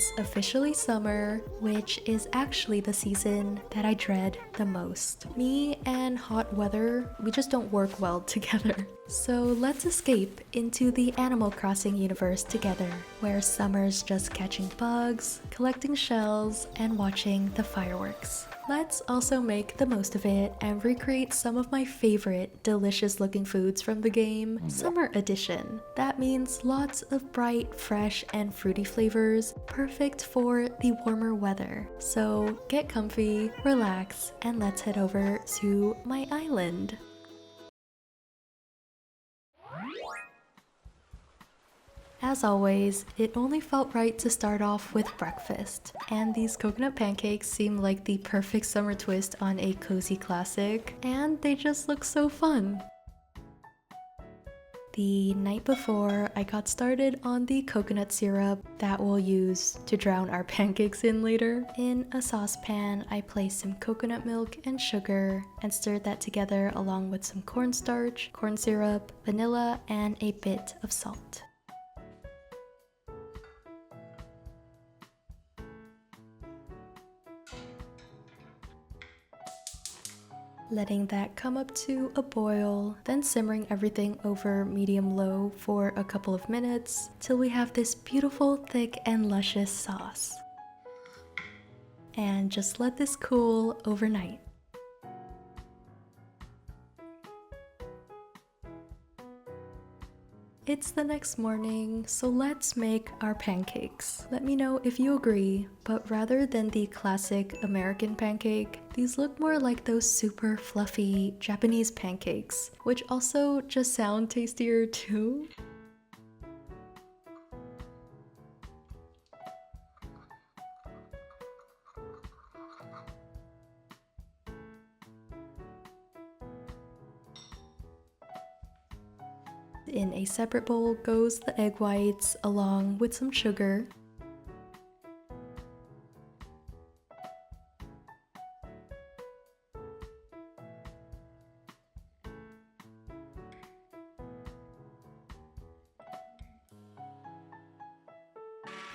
it's officially summer, which is actually the season that I dread the most. Me and hot weather, we just don't work well together. So let's escape into the Animal Crossing universe together, where summer's just catching bugs, collecting shells, and watching the fireworks. Let's also make the most of it and recreate some of my favorite delicious looking foods from the game, Summer Edition. That means lots of bright, fresh, and fruity flavors, perfect for the warmer weather. So get comfy, relax, and let's head over to my island. As always, it only felt right to start off with breakfast, and these coconut pancakes seem like the perfect summer twist on a cozy classic, and they just look so fun. The night before, I got started on the coconut syrup that we'll use to drown our pancakes in later. In a saucepan, I placed some coconut milk and sugar and stirred that together along with some cornstarch, corn syrup, vanilla, and a bit of salt. Letting that come up to a boil, then simmering everything over medium-low for a couple of minutes till we have this beautiful, thick, and luscious sauce. And just let this cool overnight. It's the next morning, so let's make our pancakes. Let me know if you agree, but rather than the classic American pancake, these look more like those super fluffy Japanese pancakes, which also just sound tastier too. In a separate bowl goes the egg whites along with some sugar.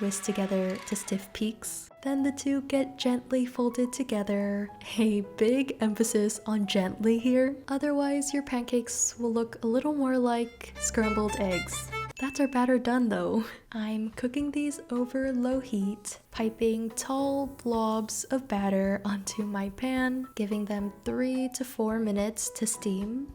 Whisk together to stiff peaks. Then the two get gently folded together. A big emphasis on gently here, otherwise your pancakes will look a little more like scrambled eggs. That's our batter done though. I'm cooking these over low heat, piping tall blobs of batter onto my pan, giving them 3 to 4 minutes to steam.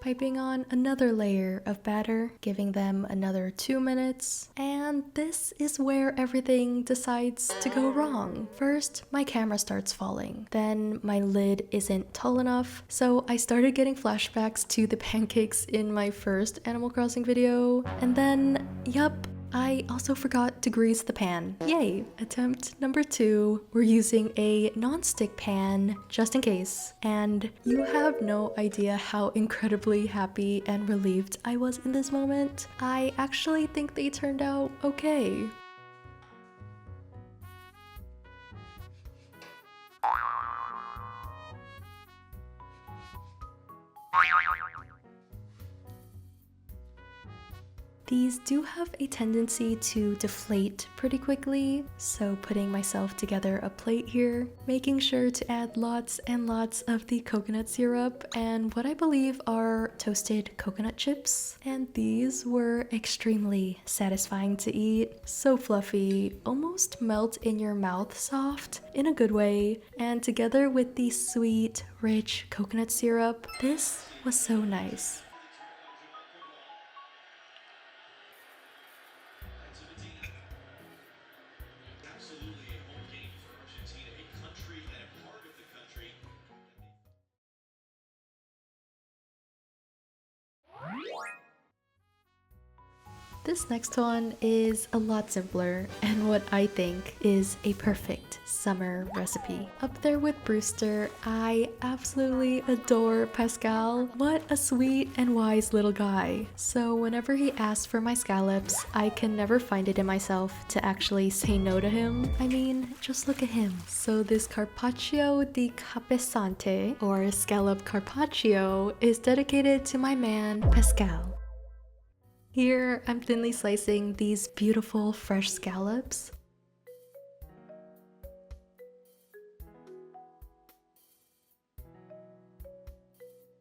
Piping on another layer of batter, giving them another 2 minutes, and this is where everything decides to go wrong. First, my camera starts falling, then my lid isn't tall enough, so I started getting flashbacks to the pancakes in my first Animal Crossing video, and then, yup, I also forgot to grease the pan. Yay! Attempt number 2. We're using a non-stick pan just in case. And you have no idea how incredibly happy and relieved I was in this moment. I actually think they turned out okay. These do have a tendency to deflate pretty quickly, so putting myself together a plate here, making sure to add lots and lots of the coconut syrup and what I believe are toasted coconut chips. And these were extremely satisfying to eat, so fluffy, almost melt in your mouth soft in a good way, and together with the sweet, rich coconut syrup, this was so nice. This next one is a lot simpler and what I think is a perfect summer recipe. Up there with Brewster, I absolutely adore Pascal. What a sweet and wise little guy. So whenever he asks for my scallops, I can never find it in myself to actually say no to him. I mean, just look at him. So this carpaccio di capesante, or scallop carpaccio, is dedicated to my man Pascal. Here, I'm thinly slicing these beautiful fresh scallops.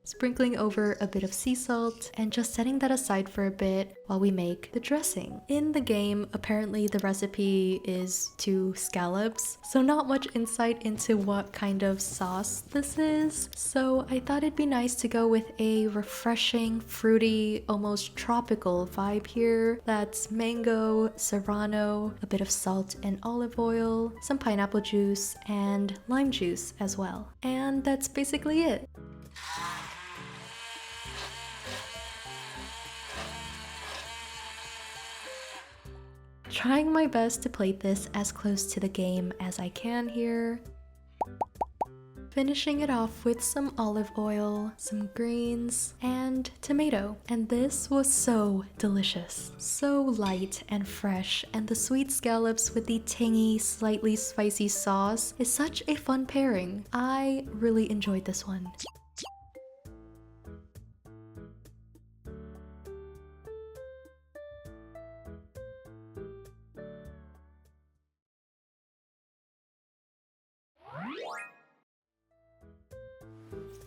Sprinkling over a bit of sea salt and just setting that aside for a bit while we make the dressing. In the game, apparently the recipe is 2 scallops, so not much insight into what kind of sauce this is. So I thought it'd be nice to go with a refreshing, fruity, almost tropical vibe here. That's mango, serrano, a bit of salt and olive oil, some pineapple juice, and lime juice as well. And that's basically it. Trying my best to plate this as close to the game as I can here. Finishing it off with some olive oil, some greens, and tomato. And this was so delicious. So light and fresh, and the sweet scallops with the tangy, slightly spicy sauce is such a fun pairing. I really enjoyed this one.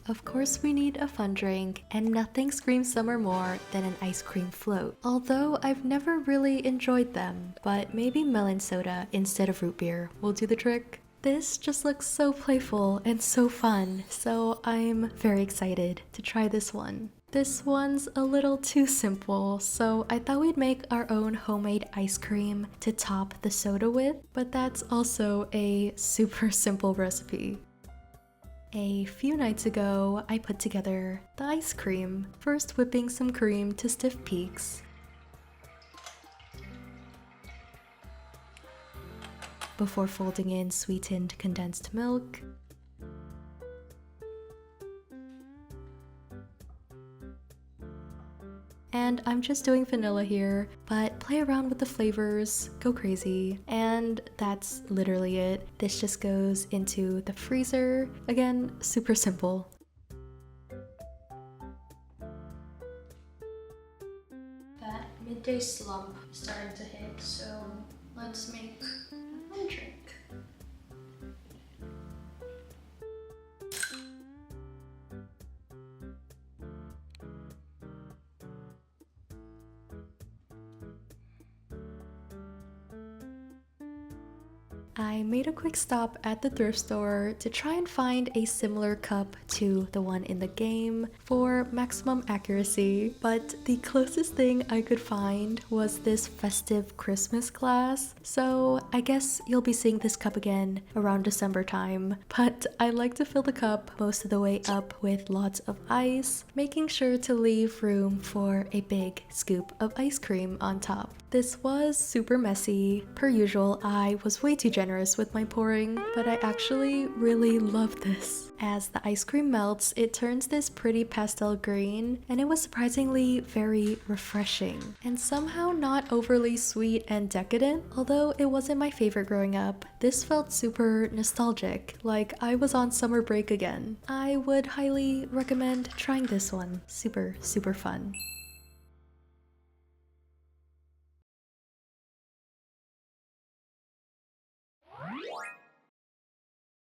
Of course we need a fun drink, and nothing screams summer more than an ice cream float. Although I've never really enjoyed them, but maybe melon soda instead of root beer will do the trick. This just looks so playful and so fun, so I'm very excited to try this one. This one's a little too simple, so I thought we'd make our own homemade ice cream to top the soda with, but that's also a super simple recipe. A few nights ago, I put together the ice cream, first whipping some cream to stiff peaks, before folding in sweetened condensed milk, and I'm just doing vanilla here, but play around with the flavors, go crazy, and that's literally it. This just goes into the freezer. Again, super simple. That midday slump is starting to hit, so let's make a fun drink. I made a quick stop at the thrift store to try and find a similar cup to the one in the game for maximum accuracy, but the closest thing I could find was this festive Christmas glass, so I guess you'll be seeing this cup again around December time. But I like to fill the cup most of the way up with lots of ice, making sure to leave room for a big scoop of ice cream on top. This was super messy. Per usual, I was way too generous with my pouring, but I actually really love this. As the ice cream melts, it turns this pretty pastel green, and it was surprisingly very refreshing, and somehow not overly sweet and decadent. Although it wasn't my favorite growing up, this felt super nostalgic, like I was on summer break again. I would highly recommend trying this one. Super, super fun.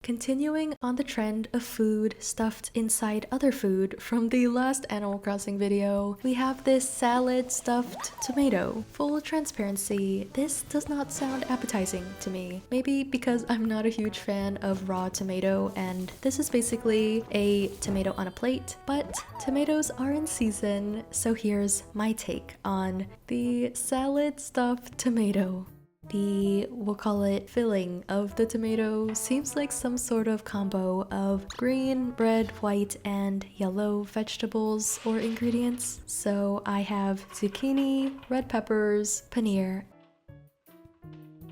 Continuing on the trend of food stuffed inside other food from the last Animal Crossing video, we have this salad stuffed tomato. Full transparency, this does not sound appetizing to me. Maybe because I'm not a huge fan of raw tomato, and this is basically a tomato on a plate, but tomatoes are in season, so here's my take on the salad stuffed tomato. We'll call it filling of the tomato seems like some sort of combo of green, red, white, and yellow vegetables or ingredients. So I have zucchini, red peppers, paneer,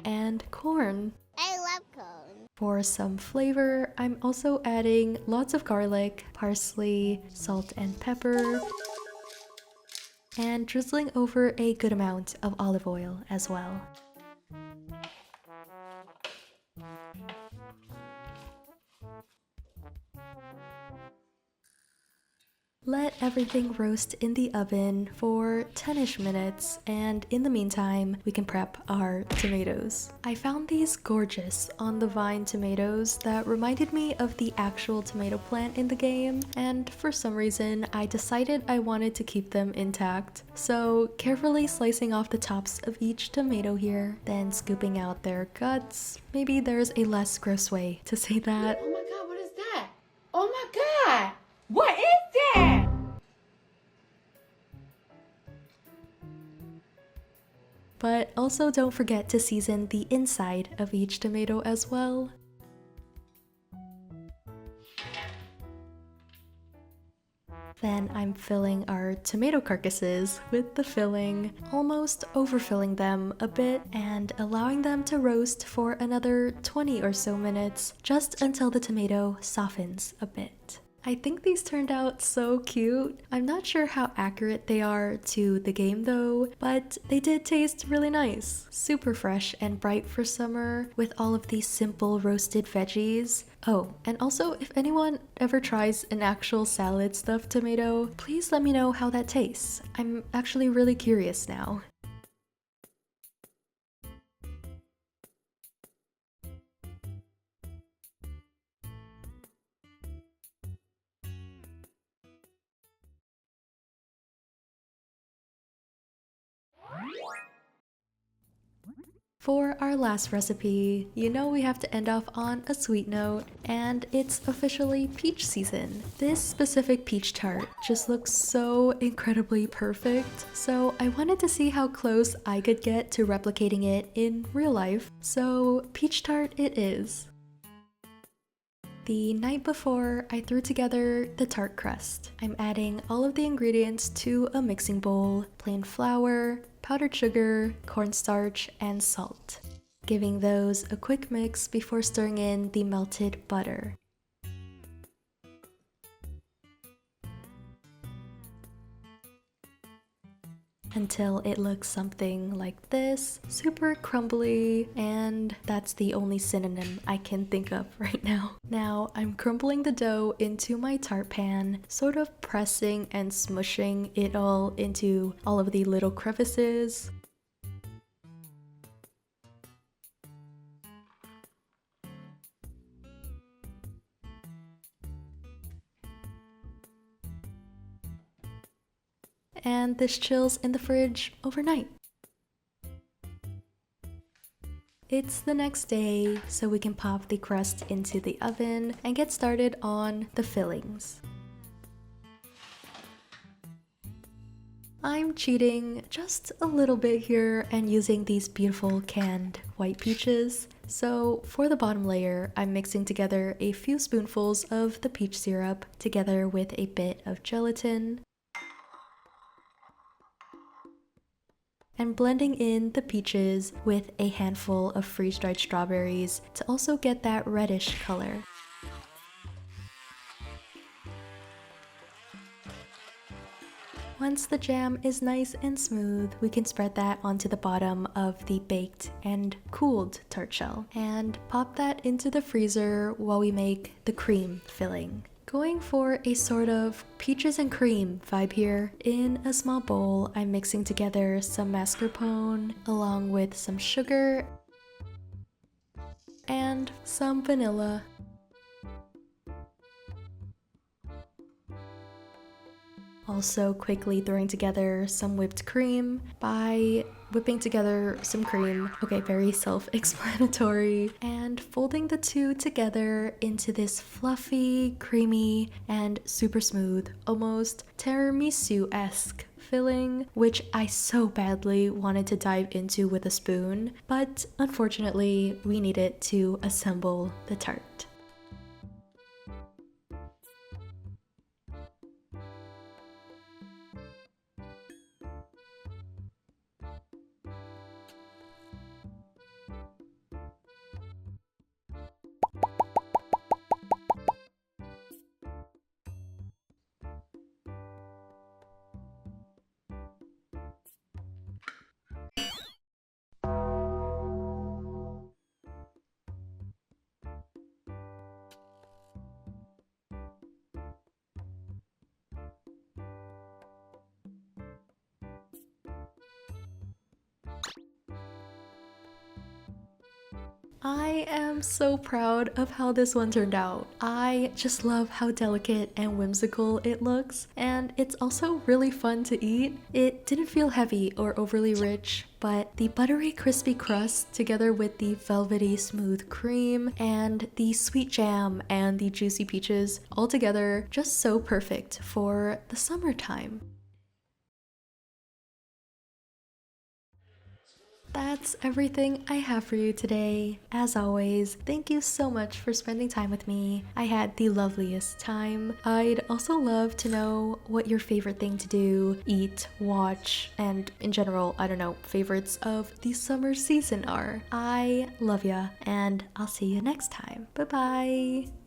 and corn. I love corn. For some flavor, I'm also adding lots of garlic, parsley, salt and pepper, and drizzling over a good amount of olive oil as well. Let everything roast in the oven for 10-ish minutes, and in the meantime, we can prep our tomatoes. I found these gorgeous on the vine tomatoes that reminded me of the actual tomato plant in the game, and for some reason, I decided I wanted to keep them intact. So carefully slicing off the tops of each tomato here, then scooping out their guts. Maybe there's a less gross way to say that. Oh my god, what is that? Oh my god! What is that? But also don't forget to season the inside of each tomato as well. Then I'm filling our tomato carcasses with the filling, almost overfilling them a bit and allowing them to roast for another 20 or so minutes, just until the tomato softens a bit. I think these turned out so cute. I'm not sure how accurate they are to the game though, but they did taste really nice. Super fresh and bright for summer with all of these simple roasted veggies. Oh, and also if anyone ever tries an actual salad stuffed tomato, please let me know how that tastes. I'm actually really curious now. For our last recipe, you know we have to end off on a sweet note, and it's officially peach season. This specific peach tart just looks so incredibly perfect, so I wanted to see how close I could get to replicating it in real life. So peach tart it is. The night before, I threw together the tart crust. I'm adding all of the ingredients to a mixing bowl, plain flour, powdered sugar, cornstarch, and salt, giving those a quick mix before stirring in the melted butter. Until it looks something like this, super crumbly, and that's the only synonym I can think of right now. Now I'm crumbling the dough into my tart pan, sort of pressing and smushing it all into all of the little crevices. And this chills in the fridge overnight. It's the next day, so we can pop the crust into the oven and get started on the fillings. I'm cheating just a little bit here and using these beautiful canned white peaches. So for the bottom layer, I'm mixing together a few spoonfuls of the peach syrup together with a bit of gelatin, and blending in the peaches with a handful of freeze-dried strawberries to also get that reddish color. Once the jam is nice and smooth, we can spread that onto the bottom of the baked and cooled tart shell and pop that into the freezer while we make the cream filling. Going for a sort of peaches and cream vibe here. In a small bowl, I'm mixing together some mascarpone along with some sugar and some vanilla. Also quickly throwing together some whipped cream by whipping together some cream, okay, very self-explanatory, and folding the two together into this fluffy, creamy, and super smooth, almost tiramisu-esque filling, which I so badly wanted to dive into with a spoon, but unfortunately we needed to assemble the tart. I am so proud of how this one turned out. I just love how delicate and whimsical it looks, and it's also really fun to eat. It didn't feel heavy or overly rich, but the buttery crispy crust together with the velvety smooth cream and the sweet jam and the juicy peaches all together just so perfect for the summertime. That's everything I have for you today. As always, thank you so much for spending time with me. I had the loveliest time. I'd also love to know what your favorite thing to do, eat, watch, and in general, I don't know, favorites of the summer season are. I love ya, and I'll see you next time. Bye bye!